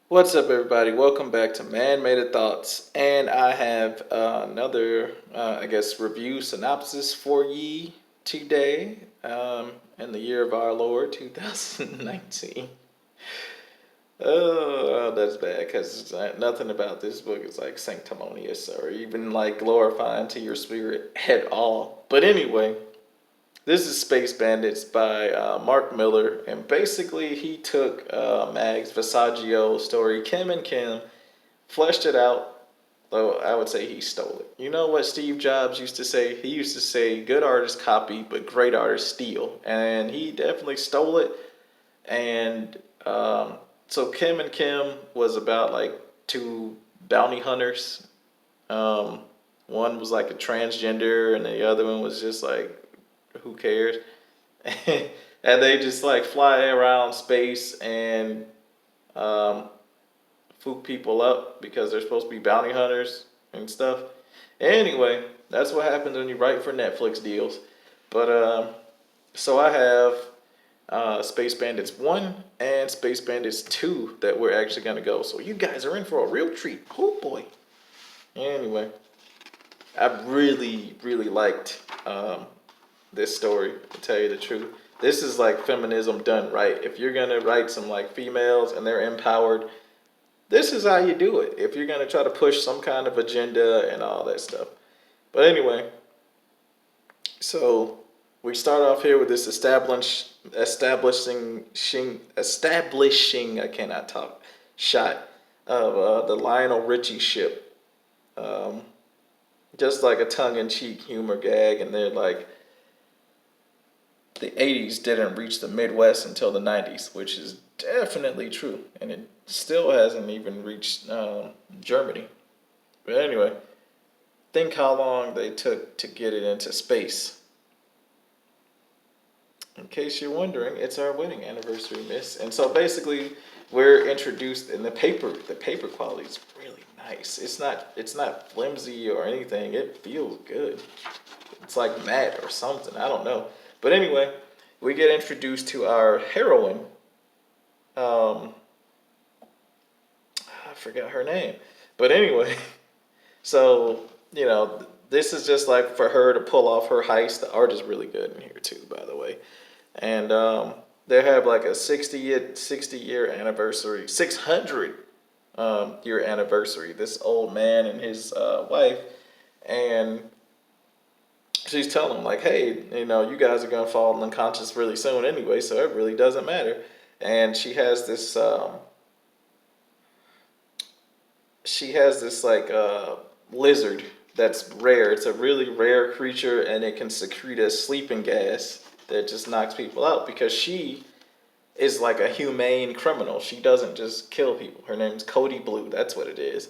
What's up, everybody? Welcome back to Man-Made Thoughts, and I have another, review synopsis for ye today. In the year of our Lord 2019. Oh, that's bad because nothing about this book is like sanctimonious or even like glorifying to your spirit at all. But anyway, this is Space Bandits by Mark Millar, and basically he took Mags Vissagio's story, Kim and Kim, fleshed it out, though I would say he stole it. You know what Steve Jobs used to say? He used to say, good artists copy, but great artists steal. And he definitely stole it. And so Kim and Kim was about like two bounty hunters. Um, One was like a transgender, and the other one was just like, who cares? And they just like fly around space and um, fook people up because they're supposed to be bounty hunters and stuff. Anyway, that's what happens when you write for Netflix deals. But so I have Space Bandits 1 and Space Bandits 2 that we're actually going to go. So you guys are in for a real treat. Oh boy. Anyway, I really liked this story, to tell you the truth. This is like feminism done right. If you're going to write some like females and they're empowered, this is how you do it if you're going to try to push some kind of agenda and all that stuff. But anyway, so we start off here with this establishing I cannot talk shot of the Lionel Richie ship. Um, just like a tongue-in-cheek humor gag, and they're like, the 80s didn't reach the Midwest until the 90s, which is definitely true. And it still hasn't even reached Germany. But anyway, think how long they took to get it into space. In case you're wondering, it's our wedding anniversary, miss. And so basically, we're introduced in the paper. The paper quality is really nice. It's not flimsy or anything. It feels good. It's like matte or something. I don't know. But anyway, we get introduced to our heroine. Um, I forgot her name. But anyway, so, this is just like for her to pull off her heist. The art is really good in here, too, by the way. And they have like a 60-year anniversary, 600 year anniversary. This old man and his wife. And she's telling him like, hey, you guys are gonna fall unconscious really soon anyway, so it really doesn't matter. And she has this like lizard that's rare. It's a really rare creature, and it can secrete a sleeping gas that just knocks people out because she is like a humane criminal. She doesn't just kill people. Her name's Cody Blue. That's what it is.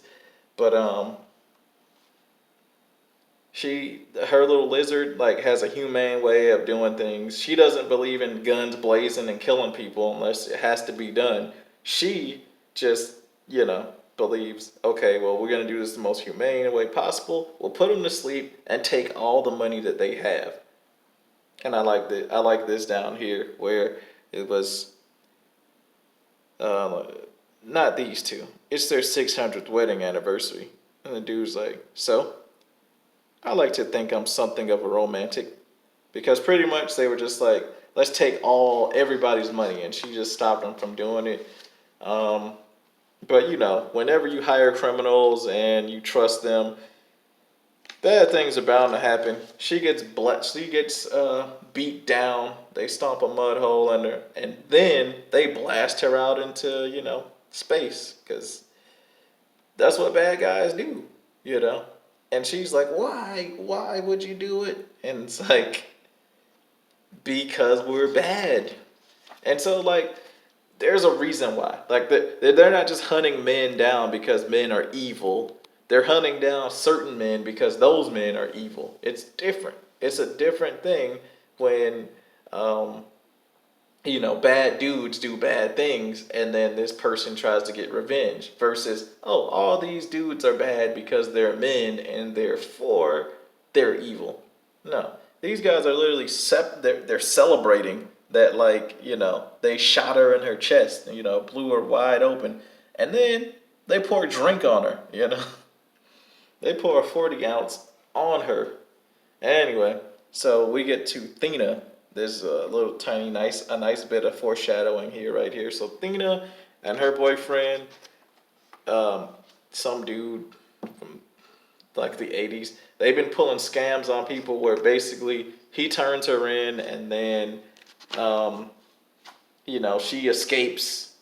But her little lizard like has a humane way of doing things. She doesn't believe in guns blazing and killing people unless it has to be done. She just, believes, okay, well, we're going to do this the most humane way possible. We'll put them to sleep and take all the money that they have. And I like this down here where it was uh, not these two. It's their 600th wedding anniversary. And the dude's like, so I like to think I'm something of a romantic, because pretty much they were just like, let's take everybody's money, and she just stopped them from doing it. Um, but whenever you hire criminals and you trust them, bad things are bound to happen. She gets beat down. They stomp a mud hole in her, and then they blast her out into space because that's what bad guys do, you know. And she's like, "Why? Why would you do it?" And it's like, "Because we're bad." And so like, there's a reason why. Like they're not just hunting men down because men are evil. They're hunting down certain men because those men are evil. It's different. It's a different thing when um, bad dudes do bad things and then this person tries to get revenge versus, oh, all these dudes are bad because they're men and therefore they're evil. No, these guys are literally they're celebrating that, like, they shot her in her chest, blew her wide open, And then they pour a drink on her, you know. They pour a 40 ounce on her. Anyway, so we get to Thena. There's a little tiny a nice bit of foreshadowing here, right here. So Thena and her boyfriend, um, some dude from like the 80s, they've been pulling scams on people where basically he turns her in and then, um, she escapes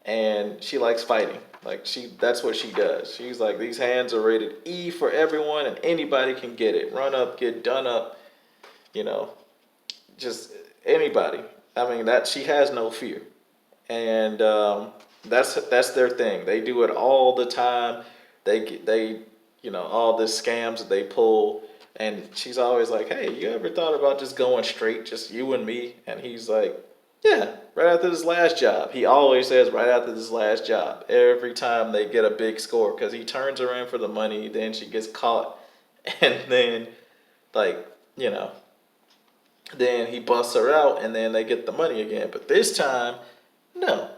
and she likes fighting. Like that's what she does. She's like, these hands are rated E for everyone, and anybody can get it. Run up, get done up. You know, just anybody. I mean, that she has no fear, and that's their thing. They do it all the time. All the scams that they pull, and she's always like, "Hey, you ever thought about just going straight, just you and me?" And he's like, yeah, right after this last job. He always says right after this last job. Every time they get a big score, because he turns her in for the money, then she gets caught, and then like you know, then he busts her out, and then they get the money again. But this time, no,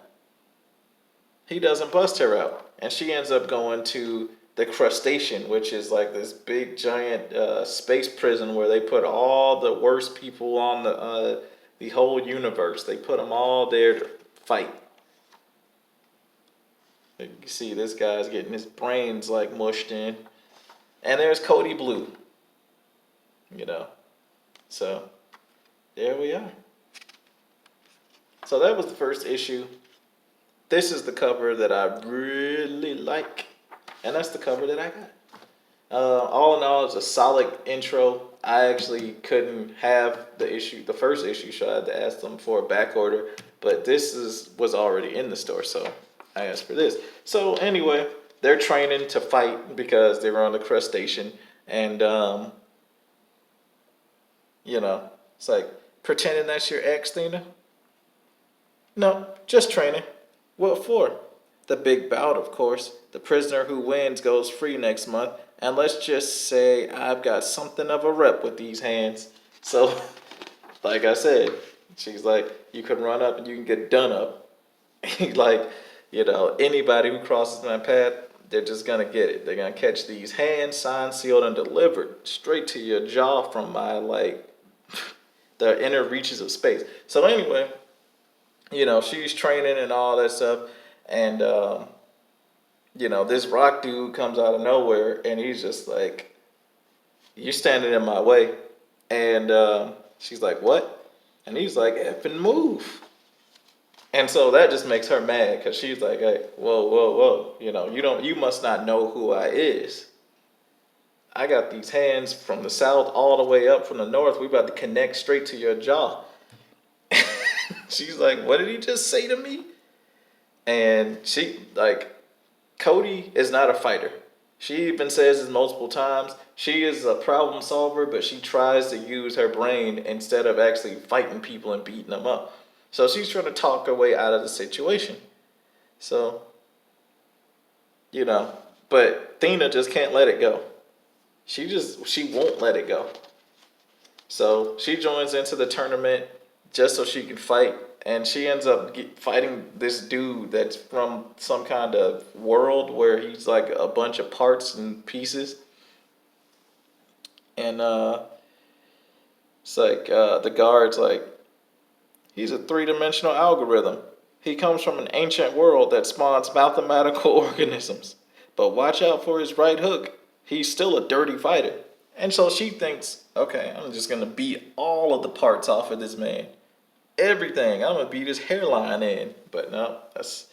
he doesn't bust her out, and she ends up going to the crustacean, which is like this big giant space prison where they put all the worst people on the whole universe. They put them all there to fight. You see, this guy's getting his brains like mushed in, and there's Cody Blue. So there we are. So that was the first issue. This is the cover that I really like, and that's the cover that I got. All in all, it's a solid intro. I actually couldn't have the first issue, so I had to ask them for a back order. But this was already in the store, so I asked for this. So anyway, they're training to fight because they were on the crustacean, and it's like pretending that's your ex, Thena. No, just training. What for? The big bout, of course. The prisoner who wins goes free next month. And let's just say I've got something of a rep with these hands. So, like I said, she's like, you can run up and you can get done up. Like, anybody who crosses my path, they're just going to get it. They're going to catch these hands, signed, sealed, and delivered straight to your jaw from the inner reaches of space. So anyway, she's training and all that stuff. And, this rock dude comes out of nowhere and he's just like, you're standing in my way. And she's like, what? And he's like, effing move. And so that just makes her mad because she's like, hey, whoa. You must not know who I is. I got these hands from the south all the way up from the north. We about to connect straight to your jaw. She's like, what did he just say to me? And Cody is not a fighter. She even says this multiple times. She is a problem solver, but she tries to use her brain instead of actually fighting people and beating them up. So she's trying to talk her way out of the situation. So, but Thena just can't let it go. She won't let it go. So she joins into the tournament just so she can fight. And she ends up fighting this dude that's from some kind of world where he's like a bunch of parts and pieces. And it's like the guard's like, he's a three-dimensional algorithm. He comes from an ancient world that spawns mathematical organisms. But watch out for his right hook. He's still a dirty fighter. And so she thinks, okay, I'm just going to beat all of the parts off of this man. Everything. I'm going to beat his hairline in. But no, it's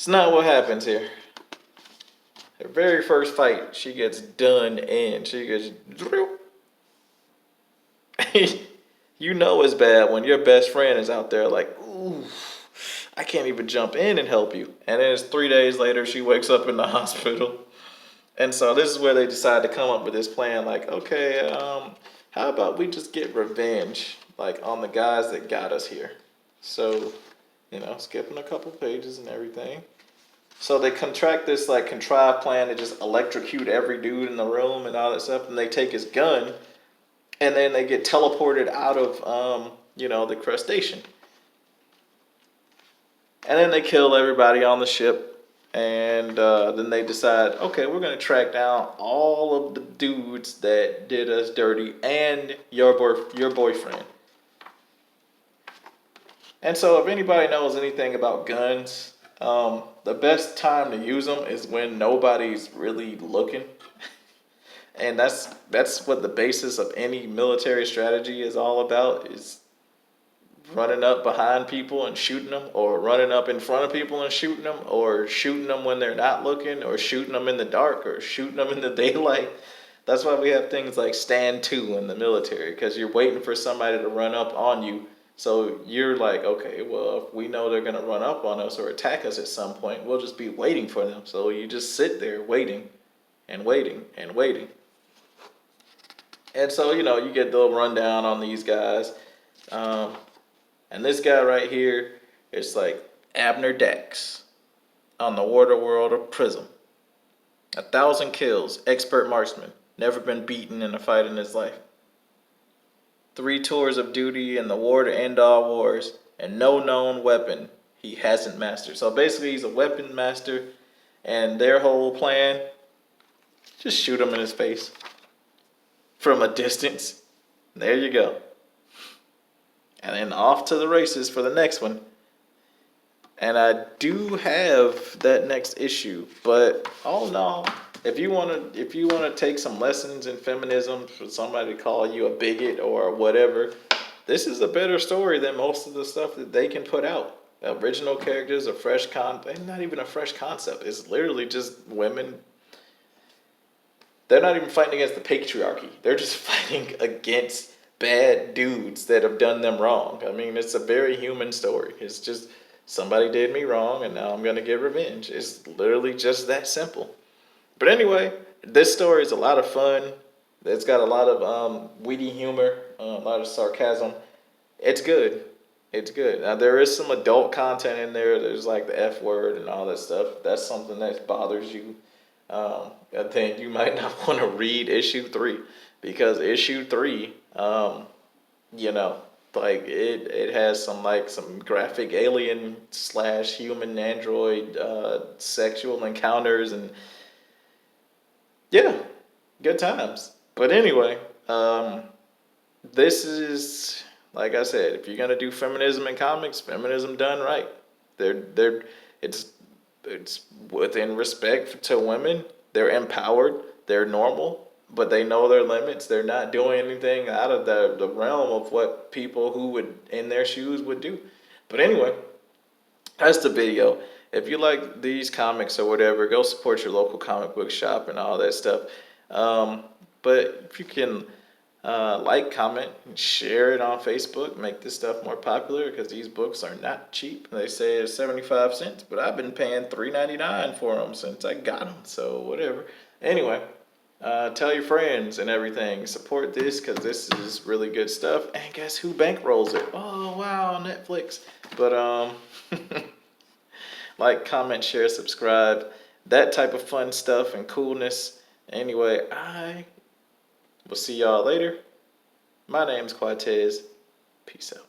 not what happens here. Her very first fight, she gets done in. She gets... it's bad when your best friend is out there like, ooh, I can't even jump in and help you. And then it's 3 days later, she wakes up in the hospital. And so this is where they decide to come up with this plan. Like, okay, how about we just get revenge, on the guys that got us here. So, skipping a couple pages and everything. So they contract this, contrived plan to just electrocute every dude in the room and all that stuff. And they take his gun, and then they get teleported out of, the crustacean. And then they kill everybody on the ship. And then they decide, okay, we're gonna track down all of the dudes that did us dirty and your boyfriend. And so, if anybody knows anything about guns, the best time to use them is when nobody's really looking, and that's what the basis of any military strategy is all about: is running up behind people and shooting them, or running up in front of people and shooting them, or shooting them when they're not looking, or shooting them in the dark, or shooting them in the daylight. That's why we have things like stand to in the military, because you're waiting for somebody to run up on you. So you're like, okay, well, if we know they're going to run up on us or attack us at some point, we'll just be waiting for them. So you just sit there waiting and waiting and waiting. And so, you get the rundown on these guys. And this guy right here is like Abner Dax on the Water World of Prism. 1,000 kills, expert marksman, never been beaten in a fight in his life. 3 tours of duty in the war to end all wars, and no known weapon he hasn't mastered. So basically, he's a weapon master, and their whole plan, just shoot him in his face from a distance. There you go. And then off to the races for the next one. And I do have that next issue, but all in all, if you wanna take some lessons in feminism, for somebody to call you a bigot or whatever, this is a better story than most of the stuff that they can put out. Original characters, not even a fresh concept. It's literally just women. They're not even fighting against the patriarchy. They're just fighting against bad dudes that have done them wrong. I mean, it's a very human story. It's just, somebody did me wrong and now I'm going to get revenge. It's literally just that simple. But anyway, this story is a lot of fun. It's got a lot of witty humor, a lot of sarcasm. It's good. It's good. Now, there is some adult content in there. There's like the F word and all that stuff. That's something that bothers you. I think you might not want to read issue 3, because issue 3, like it has some graphic alien / human android sexual encounters, and yeah, good times. But anyway, this is, like I said, if you're gonna do feminism in comics, feminism done right. It's within respect to women. They're empowered. They're normal, but they know their limits. They're not doing anything out of the realm of what people who would in their shoes would do. But anyway, that's the video. If you like these comics or whatever, go support your local comic book shop and all that stuff. But if you can like, comment, and share it on Facebook, make this stuff more popular, because these books are not cheap. They say it's 75 cents, but I've been paying $3.99 for them since I got them. So whatever. Anyway, tell your friends and everything. Support this, because this is really good stuff. And guess who bankrolls it? Oh wow, Netflix. But like, comment, share, subscribe, that type of fun stuff and coolness. Anyway, I will see y'all later. My name's Quatez. Peace out.